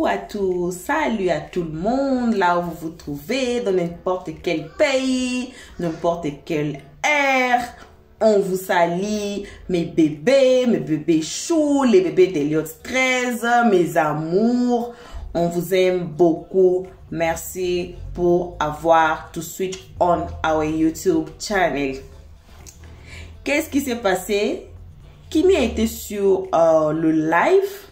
coucou à tous, salut à tout le monde, là où vous vous trouvez, dans n'importe quel pays, n'importe quelle ère. On vous salue, mes bébés choux, les bébés d'Eliott 13, mes amours. On vous aime beaucoup. Merci pour avoir to switch on our YouTube channel. Qu'est-ce qui s'est passé? Kimi a été sur le live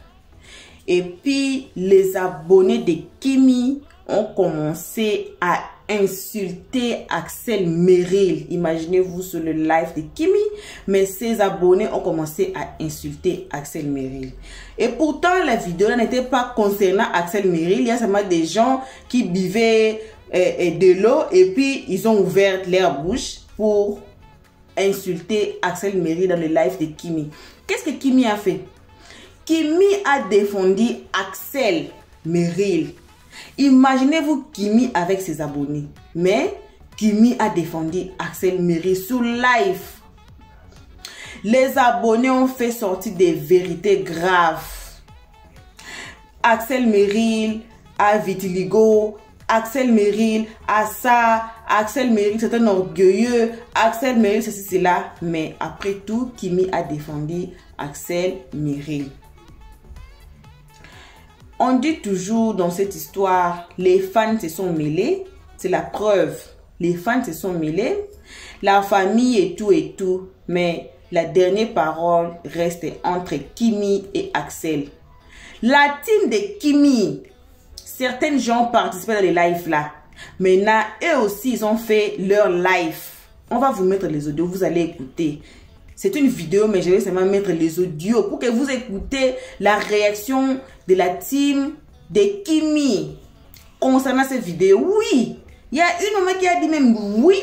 et puis les abonnés de Kimi ont commencé à insulter Axel Merrill. Imaginez-vous sur le live de Kimi, mais ses abonnés ont commencé à insulter Axel Merrill. Et pourtant, la vidéo n'était pas concernant Axel Merrill. Il y a seulement des gens qui buvaient de l'eau et puis ils ont ouvert leur bouche pour insulter Axel Merrill dans le live de Kimi. Qu'est-ce que Kimi a fait? Kimi a défendu Axel Merrill. Imaginez-vous Kimi avec ses abonnés. Mais Kimi a défendu Axel Merrill sur live. Les abonnés ont fait sortir des vérités graves. Axel Merrill a vitiligo. Axel Merrill a ça. Axel Merrill c'est un orgueilleux. Axel Merrill ceci, cela. Mais après tout, Kimi a défendu Axel Merrill. On dit toujours dans cette histoire, les fans se sont mêlés. C'est la preuve. Les fans se sont mêlés. La famille et tout. Mais la dernière parole reste entre Kimi et Axel. La team de Kimi, certains gens participaient dans les lives là. Maintenant, eux aussi, ils ont fait leur live. On va vous mettre les audios, vous allez écouter. C'est une vidéo, mais je vais seulement mettre les audios pour que vous écoutez la réaction de la team de Kimi concernant cette vidéo. Oui, il y a une maman qui a dit même oui,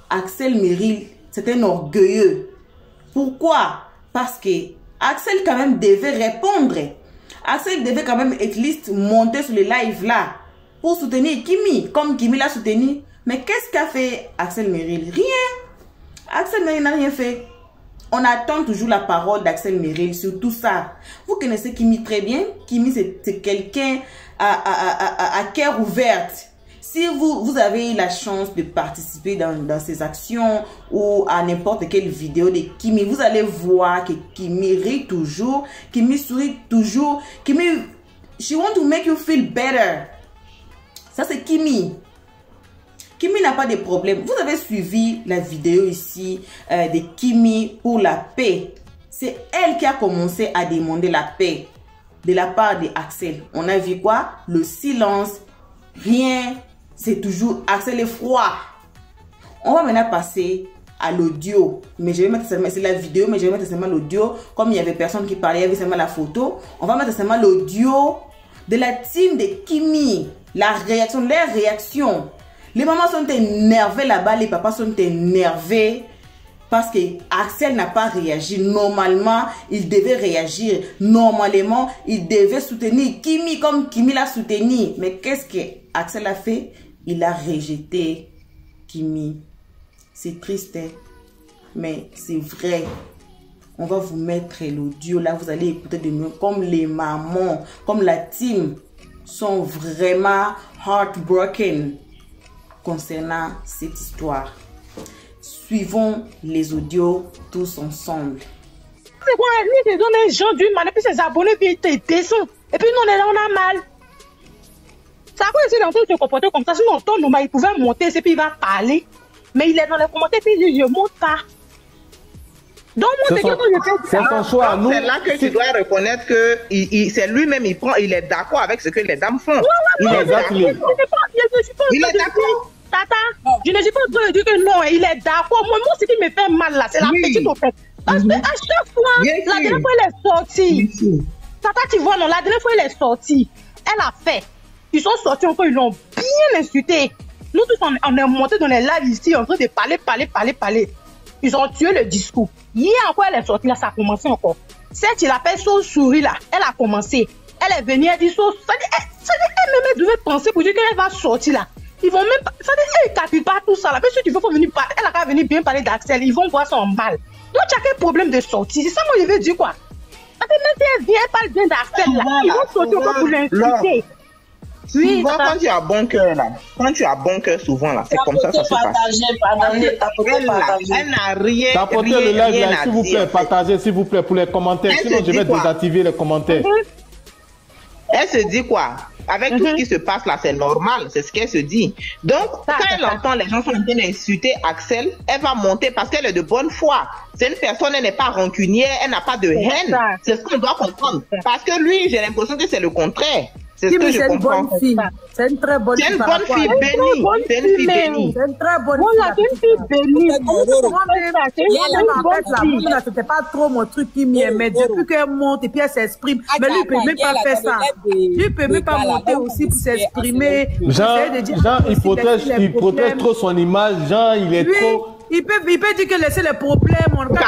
Axel Merrill, c'est un orgueilleux. Pourquoi? Parce que Axel quand même devait répondre. Axel devait quand même at least monter sur le live là pour soutenir Kimi, comme Kimi l'a soutenu. Mais qu'est-ce qu'a fait Axel Merrill? Rien. Axel Merrill n'a rien fait. On attend toujours la parole d'Axel Merrill sur tout ça. Vous connaissez Kimi très bien. Kimi, c'est quelqu'un à cœur ouvert. Si vous avez eu la chance de participer dans ses actions ou à n'importe quelle vidéo de Kimi, vous allez voir que Kimi rit toujours. Kimi sourit toujours. Kimi, she want to make you feel better. Ça, c'est Kimi. Kimi n'a pas de problème. Vous avez suivi la vidéo ici de Kimi pour la paix. C'est elle qui a commencé à demander la paix de la part de Axel. On a vu quoi? Le silence, rien. C'est toujours Axel est froid. On va maintenant passer à l'audio. Mais je vais mettre seulement, c'est la vidéo, mais je vais mettre seulement l'audio. Comme il y avait personne qui parlait, il y avait seulement la photo. On va mettre seulement l'audio de la team de Kimi. La réaction, les réactions. Les mamans sont énervées là-bas, les papas sont énervés parce que Axel n'a pas réagi. Normalement, il devait réagir. Normalement, il devait soutenir Kimi comme Kimi l'a soutenu. Mais qu'est-ce que Axel a fait? Il a rejeté Kimi. C'est triste, hein? Mais c'est vrai. On va vous mettre l'audio là, vous allez écouter de mieux. Comme les mamans, comme la team sont vraiment heartbroken concernant cette histoire. Suivons les audios tous ensemble. C'est quoi? Lui, te donne les gens d'une manière, puis ses abonnés, puis ils te descendent. Et puis nous, on est là, on a mal. Ça a quoi essayer d'entendre se comporter comme ça? Sinon, en temps normal, il pouvait monter, et puis il va parler. Mais il est dans les commentaires, puis il dit, je ne monte pas. Donc, moi, c'est son choix. C'est là que tu dois reconnaître que c'est lui-même, il est d'accord avec ce que les dames font. Il est d'accord. Il est d'accord. Tata, je ne suis pas en train de dire que non, il est d'accord. Moi, ce qui me fait mal là, c'est la petite au fait. Parce que à chaque fois, la dernière fois, elle est sortie. Tata, tu vois, non, la dernière fois, elle est sortie. Elle a fait. Ils sont sortis encore, ils l'ont bien insulté. Nous tous, on est montés dans les lives ici, en train de parler. Ils ont tué le discours. Hier encore, elle est sortie là, ça a commencé encore. Cette, il appelle son souris là, elle a commencé. Elle est venue, elle dit, ça dit, elle même devait penser pour dire qu'elle va sortir là. Ils vont même pas, ça dit, elle ne calcule pas tout ça là. Mais si tu veux venir parler, elle a qu'à venir bien parler d'Axel, ils vont voir son mal. Donc, tu as quel problème de sortie? C'est ça, moi, je veux dire quoi? Attends, même si elle vient, elle parle bien d'Axel là. Ils vont sauter encore pour l'insulter. Oui, souvent, quand tu as bon cœur là, quand tu as bon cœur souvent là, c'est comme ça se passe. Elle n'a rien. Tapotez le live là, s'il vous plaît, partagez s'il vous plaît pour les commentaires, sinon je vais désactiver les commentaires. Elle se dit quoi? Avec tout ce qui se passe là, c'est normal, c'est ce qu'elle se dit. Donc, quand elle entend les gens sont en train d'insulter Axel, elle va monter parce qu'elle est de bonne foi. C'est une personne, elle n'est pas rancunière, elle n'a pas de haine. C'est ce qu'on doit comprendre. Parce que lui, j'ai l'impression que c'est le contraire. C'est ce que je comprends. C'est une très bonne fille. C'est une bonne fille bénie. C'est une fille bénie. C'est une très bonne fille. Voilà, c'est une fille bénie. C'était pas trop mon truc qui m'y aimait. Depuis qu'elle monte et puis elle s'exprime. Mais lui, il peut même pas faire ça. Lui, il peut même pas monter aussi pour s'exprimer. Jean, il protège trop son image. Jean, il est trop... Il peut dire que laisser les problèmes. C'est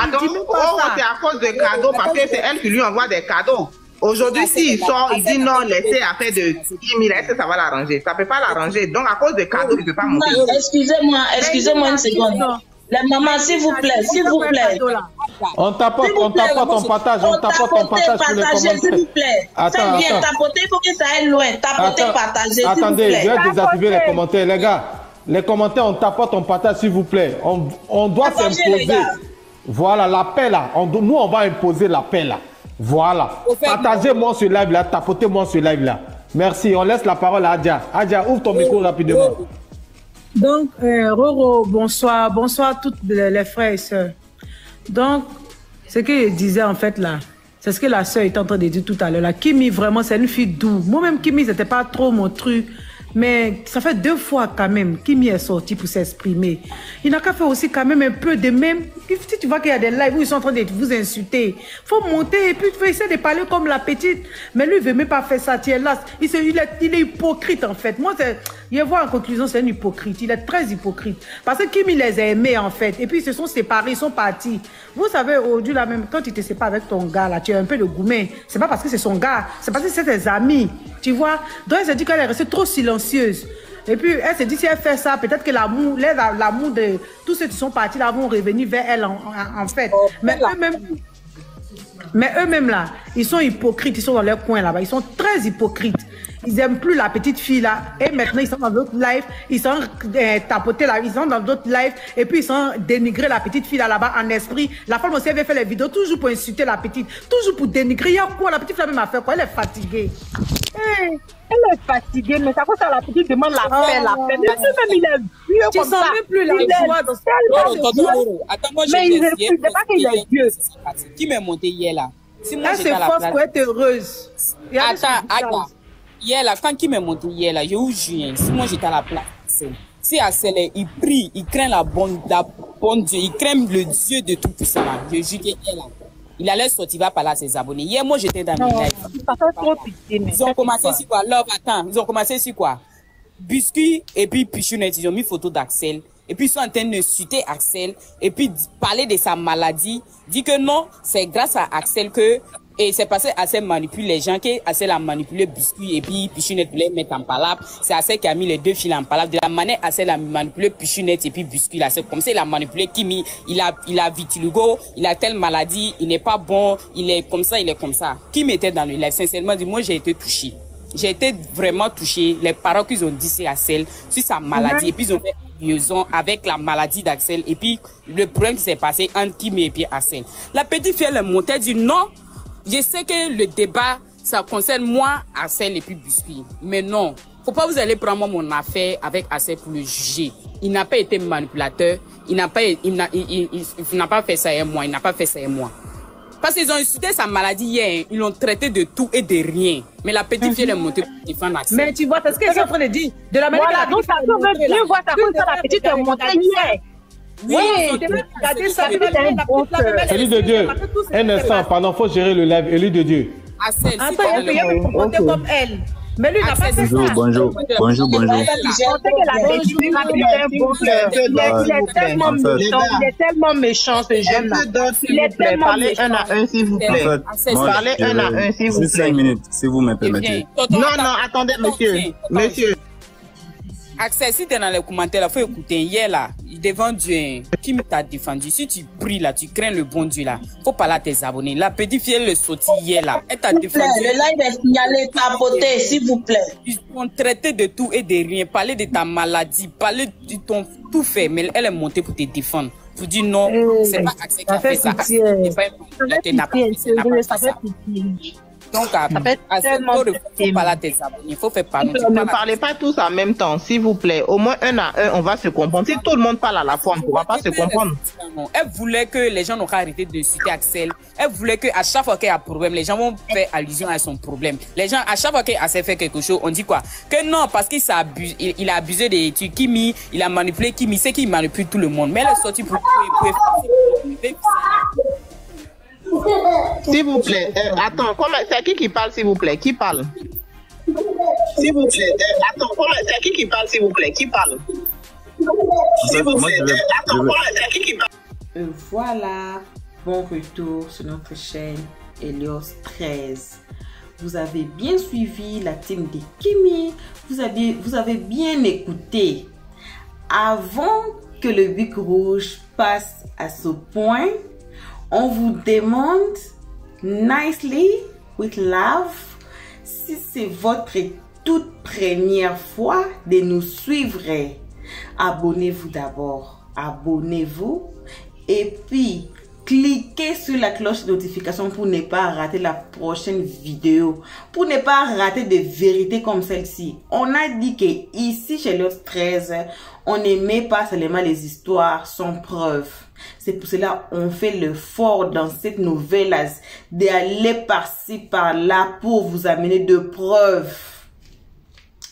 à cause de cadeaux parce que c'est elle qui lui envoie des cadeaux. Aujourd'hui, s'il sort, il dit non, laissez affaire de Kimi, est-ce que ça va l'arranger? Ça ne peut pas l'arranger. Donc, à cause de cadeaux, il ne peut pas monter. Excusez-moi une seconde. Les mamans, s'il vous plaît, s'il vous plaît. On tapote, on partage pour les commentaires. S'il vous plaît. Attends. Tapoter, il faut que ça aille loin. Tapoter, partager, attendez, je vais désactiver les commentaires, les gars. Les commentaires, on tapote, on partage, s'il vous plaît. On doit s'imposer. Voilà, la paix là. Nous, on va imposer la paix là. Voilà. Partagez-moi ce live là, tapotez-moi ce live là. Merci. On laisse la parole à Adja. Adja, ouvre ton micro rapidement. Donc, Roro, bonsoir. Bonsoir toutes les frères et sœurs. Donc, ce que je disais en fait là, c'est ce que la sœur était en train de dire tout à l'heure. La Kimi, vraiment, c'est une fille douce. Moi-même, Kimi, c'était pas trop mon truc. Mais ça fait 2 fois quand même Kimi est sorti pour s'exprimer. Il n'a qu'à faire aussi quand même un peu de même. Si tu vois qu'il y a des lives où ils sont en train de vous insulter, il faut monter et puis il faut essayer de parler comme la petite. Mais lui, il ne veut même pas faire ça. Il est hypocrite en fait. Moi, je vois en conclusion, c'est un hypocrite. Il est très hypocrite. Parce que Kimi les a aimés en fait. Et puis ils se sont séparés, ils sont partis. Vous savez, aujourd'hui, là même, quand tu te sépares avec ton gars, là, tu as un peu de gourmet. C'est pas parce que c'est son gars, c'est parce que c'est tes amis. Tu vois? Donc elle s'est dit qu'elle est restée trop silencieuse. Et puis elle s'est dit si elle fait ça, peut-être que l'amour de tous ceux qui sont partis là vont revenir vers elle en fait. Mais eux-mêmes là, ils sont hypocrites, ils sont dans leur coin là-bas, ils sont très hypocrites. Ils n'aiment plus la petite fille là. Et maintenant, ils sont dans d'autres lives. Ils sont tapotés là. Ils sont dans d'autres lives. Et puis, ils sont dénigrés la petite fille là-bas en esprit. La femme aussi avait fait les vidéos toujours pour insulter la petite. Toujours pour dénigrer. Il y a quoi? La petite fille même a fait quoi? Elle est fatiguée. Elle est fatiguée. Mais ça cause ça, la petite demande la paix, la paix. Mais même il est vieux comme ça. Tu sens même plus la joie dans Attends, moi, mais il ne pas qu'il est vieux. Qui m'est monté hier là? Si moi, elle se force pour être heureuse. Attends. Hier là, quand qui m'est monté hier là, je vous jure, si moi j'étais à la place, si Axel il prie, il craint la bonne Dieu, il craint le Dieu de tout puissant là. Je jure que hier là, il allait sortir, il va parler à ses abonnés. Hier, moi j'étais dans mes lives. Ils ont commencé sur quoi? Love, attends, ils ont commencé sur quoi? Biscuit et puis Pichounette, ils ont mis photo d'Axel. Et puis ils sont en train de citer Axel et puis parler de sa maladie. Dit que non, c'est grâce à Axel que et c'est parce que Axel manipule les gens, que Axel a manipulé Biscuit et puis Pichounette voulait mettre en palabre. C'est Axel qui a mis les 2 filles en palabre. De la manière Axel a manipulé Pichounette et puis Biscuit là, c'est comme ça il a manipulé Kimi. Il a vitiligo, il a telle maladie, il n'est pas bon, il est comme ça, il est comme ça. Kimi était dans le live, sincèrement dit, moi j'ai été touché. J'ai été vraiment touché. Les paroles qu'ils ont dit c'est Axel sur sa maladie et puis ils ont fait liaison avec la maladie d'Axel et puis le problème qui s'est passé entre Kimi et puis Axel. La petite fille elle est montée, elle dit non. Je sais que le débat, ça concerne moi, Axel et puis Biscuit. Mais non, faut pas vous aller prendre mon affaire avec Axel pour le juger. Il n'a pas été manipulateur, il n'a pas fait ça et moi, il n'a pas fait ça et moi. Parce qu'ils ont insulté sa maladie hier, ils l'ont traité de tout et de rien. Mais la petite fille est montée pour défendre Axel. Mais tu vois, c'est ce qu'ils sont en train de dire. De la manière voilà, donc ça peut bien voir ça comme ça, la petite est montée hier. Oui, regardez ça. Élie de Dieu, un instant, pardon, faut gérer le live. Élie de Dieu. Attends, il peut me comporter comme elle. Mais lui, il n'a pas fait ça. Bonjour. Je pensais que la petite est un bon cœur. Il est tellement méchant, ce jeune-là. Il est tellement méchant. Parlez un à un, s'il vous plaît. Parlez un à un, s'il vous plaît. 5 minutes, si vous me permettez. Non, attendez, monsieur. Axel, si tu es dans les commentaires, il faut écouter. Hier, là, devant Dieu, qui t'a défendu? Si tu pries là, tu crains le bon Dieu là, faut parler à tes abonnés. La petite fille, elle le sortit hier là. Elle t'a défendu. Le live est signalé, tapoté, s'il vous plaît. Ils ont traité de tout et de rien. Parler de ta maladie, parler de ton tout fait. Mais elle est montée pour te défendre. Pour dire non, c'est pas Axel qui a fait ça. C'est pas ça. Donc, il faut faire parler. Ne parlez pas tous en même temps, s'il vous plaît. Au moins un à un, on va se comprendre. Si tout le monde parle à la fois, on ne pourra pas se comprendre. Elle voulait que les gens n'ont pas arrêté de citer Axel. Elle voulait qu'à chaque fois qu'il y a un problème, les gens vont faire allusion à son problème. Les gens, à chaque fois qu'Axel fait quelque chose, on dit quoi? Que non, parce qu'il il a abusé de Kimi, il a manipulé Kimi, c'est qu'il manipule tout le monde. Mais elle est sortie pour S'il vous plaît, attends, c'est qui parle, s'il vous plaît? Qui parle? S'il vous plaît, attends, c'est qui parle, s'il vous plaît? Qui parle? S'il vous plaît, attends, c'est qui parle? Voilà, bon retour sur notre chaîne Helios 13. Vous avez bien suivi la team de Kimi, vous avez bien écouté. Avant que le bic rouge passe à ce point, on vous demande nicely, with love, si c'est votre toute première fois de nous suivre, abonnez-vous d'abord, abonnez-vous et puis cliquez sur la cloche de notification pour ne pas rater la prochaine vidéo, pour ne pas rater des vérités comme celle-ci. On a dit que ici chez Helios 13, on n'aimait pas seulement les histoires sans preuve. C'est pour cela qu'on fait l'effort dans cette nouvelle d'aller par-ci par-là pour vous amener de preuves.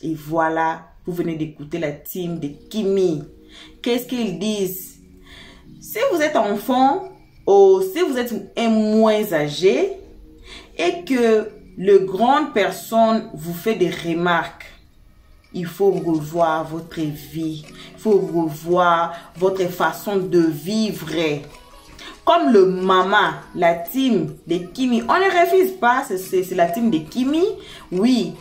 Et voilà, vous venez d'écouter la team de Kimi. Qu'est-ce qu'ils disent? Si vous êtes enfant ou si vous êtes un moins âgé et que le grande personne vous fait des remarques, il faut revoir votre vie, il faut revoir votre façon de vivre. Comme le maman, la team de Kimi, on ne refuse pas, c'est la team de Kimi, oui.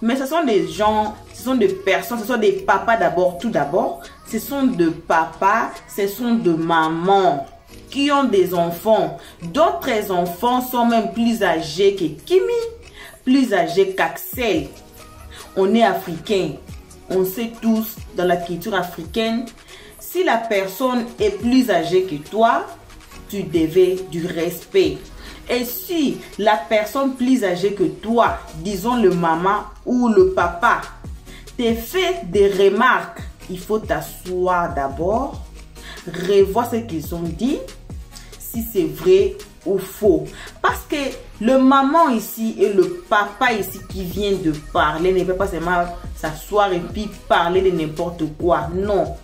Mais ce sont des gens, ce sont des personnes, ce sont des papas d'abord, tout d'abord. Ce sont de papas, ce sont de mamans qui ont des enfants. D'autres enfants sont même plus âgés que Kimi, plus âgés qu'Axel. On est africain. On sait tous dans la culture africaine, si la personne est plus âgée que toi, tu devais du respect. Et si la personne plus âgée que toi, disons le maman ou le papa, te fait des remarques, il faut t'asseoir d'abord, revoir ce qu'ils ont dit, si c'est vrai ou faux. Parce que le maman ici et le papa ici qui vient de parler ne peut pas seulement s'asseoir et puis parler de n'importe quoi. Non.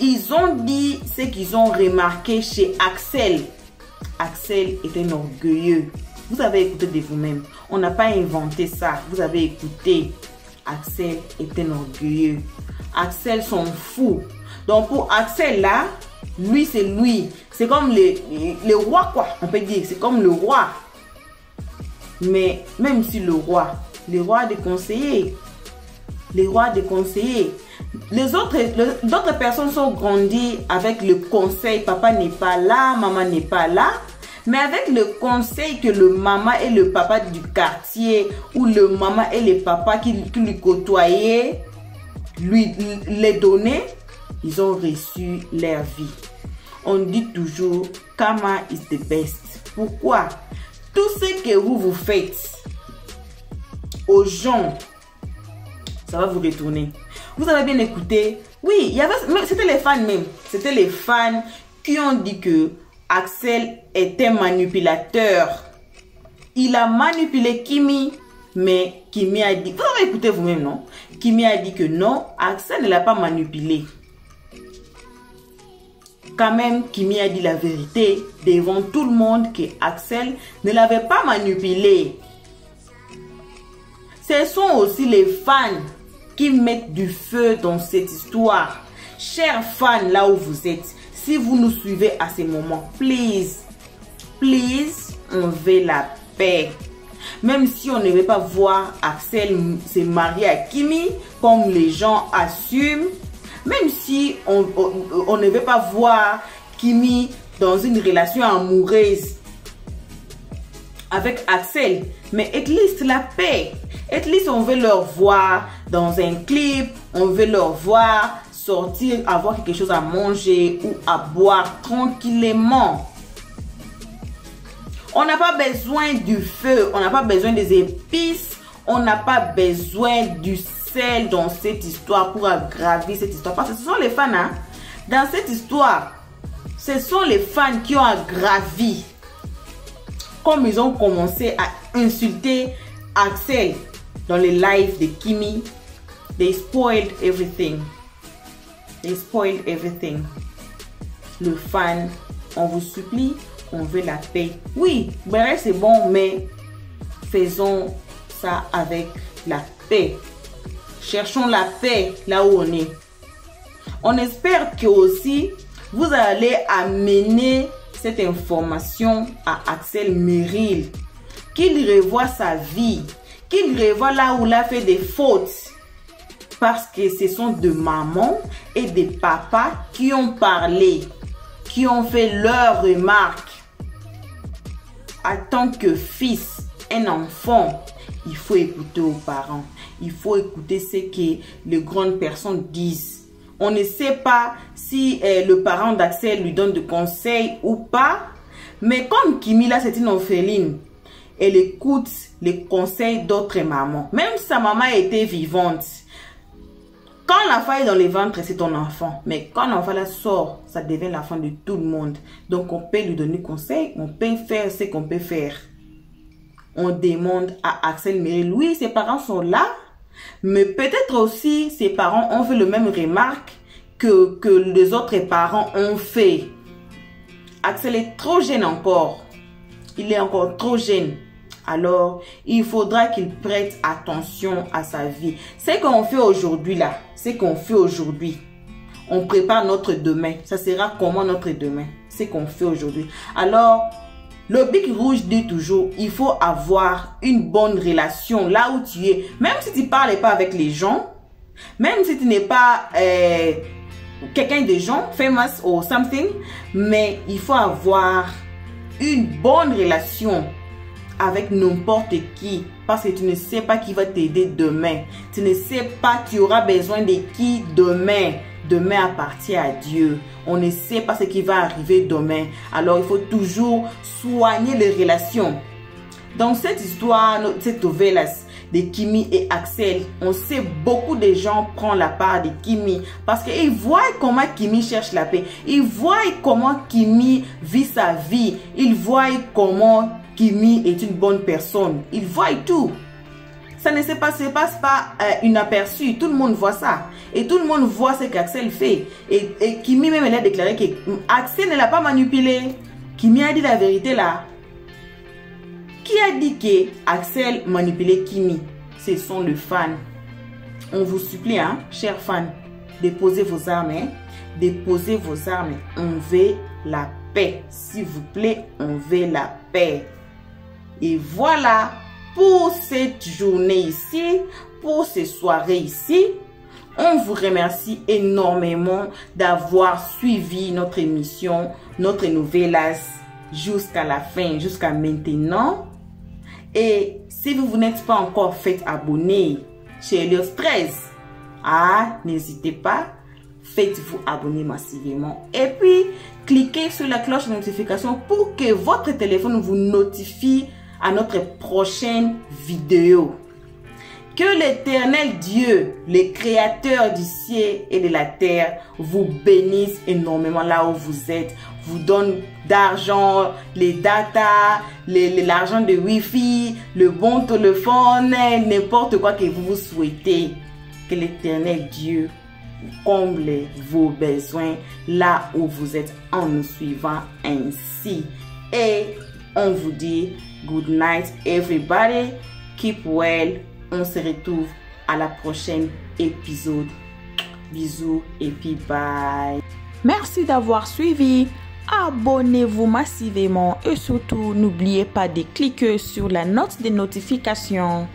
Ils ont dit ce qu'ils ont remarqué chez Axel. Axel est un orgueilleux. Vous avez écouté de vous-même. On n'a pas inventé ça. Vous avez écouté. Axel est un orgueilleux. Axel s'en fout. Donc pour Axel là, lui c'est lui. C'est comme le roi quoi. On peut dire. C'est comme le roi. Mais même si le roi a des conseillers. Les rois des conseillers. D'autres personnes sont grandies avec le conseil. Papa n'est pas là, maman n'est pas là. Mais avec le conseil que le maman et le papa du quartier ou le maman et le papa qui lui côtoyaient, les donnaient, ils ont reçu leur vie. On dit toujours, karma is the best. Pourquoi? Tout ce que vous faites aux gens, ça va vous retourner. Vous avez bien écouté. Oui, c'était les fans même. C'était les fans qui ont dit que Axel est un manipulateur. Il a manipulé Kimi, mais Kimi a dit... Vous avez écouté vous-même, non? Kimi a dit que non, Axel ne l'a pas manipulé. Quand même, Kimi a dit la vérité devant tout le monde que Axel ne l'avait pas manipulé. Ce sont aussi les fans qui mettent du feu dans cette histoire. Chers fans, là où vous êtes, si vous nous suivez à ces moments, please, on veut la paix. Même si on ne veut pas voir Axel se marier à Kimi, comme les gens assument, Même si on ne veut pas voir Kimi dans une relation amoureuse avec Axel, mais at least la paix. At least on veut leur voir dans un clip, on veut leur voir sortir, avoir quelque chose à manger ou à boire tranquillement. On n'a pas besoin du feu, on n'a pas besoin des épices, on n'a pas besoin du sel dans cette histoire pour aggraver cette histoire. Parce que ce sont les fans, hein? Dans cette histoire, ce sont les fans qui ont aggravi. Comme ils ont commencé à insulter Axel dans les lives de Kimi, they spoiled everything. They spoiled everything. Le fan, on vous supplie, on veut la paix. Oui, bref, c'est bon, mais faisons ça avec la paix. Cherchons la paix là où on est. On espère que aussi vous allez amener cette information à Axel Merrill, qu'il revoie sa vie, qu'il revoie là où il a fait des fautes, parce que ce sont des mamans et des papas qui ont parlé, qui ont fait leurs remarques. En tant que fils, un enfant, il faut écouter aux parents, il faut écouter ce que les grandes personnes disent. On ne sait pas si le parent d'Axel lui donne des conseils ou pas. Mais comme Kimi, là, c'est une orpheline. Elle écoute les conseils d'autres mamans. Même si sa maman était vivante. Quand l'enfant est dans le ventre, c'est ton enfant. Mais quand l'enfant là sort, ça devient l'enfant de tout le monde. Donc, on peut lui donner conseil. On peut faire ce qu'on peut faire. On demande à Axel Merrill. Oui, ses parents sont là. Mais peut-être aussi, ses parents ont fait le même remarque que les autres parents ont fait. Axel est trop jeune encore. Il est encore trop jeune. Alors, il faudra qu'il prête attention à sa vie. Ce qu'on fait aujourd'hui là, ce qu'on fait aujourd'hui, on prépare notre demain. Ça sera comment notre demain? Ce qu'on fait aujourd'hui. Alors, le Bic Rouge dit toujours, il faut avoir une bonne relation là où tu es. Même si tu ne parles pas avec les gens, même si tu n'es pas quelqu'un de gens, famous or something, mais il faut avoir une bonne relation avec n'importe qui. Parce que tu ne sais pas qui va t'aider demain. Tu ne sais pas tu auras besoin de qui demain. Demain appartient à Dieu. On ne sait pas ce qui va arriver demain. Alors, il faut toujours soigner les relations. Dans cette histoire, cette nouvelle de Kimi et Axel, on sait beaucoup de gens prennent la part de Kimi. Parce qu'ils voient comment Kimi cherche la paix. Ils voient comment Kimi vit sa vie. Ils voient comment Kimi est une bonne personne. Ils voient tout. Ça ne se passe pas inaperçu. Tout le monde voit ça. Et tout le monde voit ce qu'Axel fait. Et Kimi même, elle a déclaré que Axel ne l'a pas manipulé. Kimi a dit la vérité là. Qui a dit que Axel manipulait Kimi? Ce sont les fans. On vous supplie, hein, chers fans, déposez vos armes. Hein? Déposez vos armes. On veut la paix. S'il vous plaît, on veut la paix. Et voilà. Pour cette journée ici, pour ces soirées ici, on vous remercie énormément d'avoir suivi notre émission, notre novelas jusqu'à la fin, jusqu'à maintenant. Et si vous n'êtes pas encore fait abonner chez Helios 13, n'hésitez pas, faites-vous abonner massivement. Et puis, cliquez sur la cloche de notification pour que votre téléphone vous notifie à notre prochaine vidéo. Que l'Éternel Dieu, le Créateur du ciel et de la terre, vous bénisse énormément là où vous êtes, vous donne d'argent, les data, l'argent de Wi-Fi, le bon téléphone, n'importe quoi que vous souhaitez. Que l'Éternel Dieu comble vos besoins là où vous êtes en nous suivant ainsi. Et on vous dit good night everybody, keep well. On se retrouve à la prochaine épisode. Bisous et puis bye. Merci d'avoir suivi. Abonnez-vous massivement et surtout n'oubliez pas de cliquer sur la note de notification.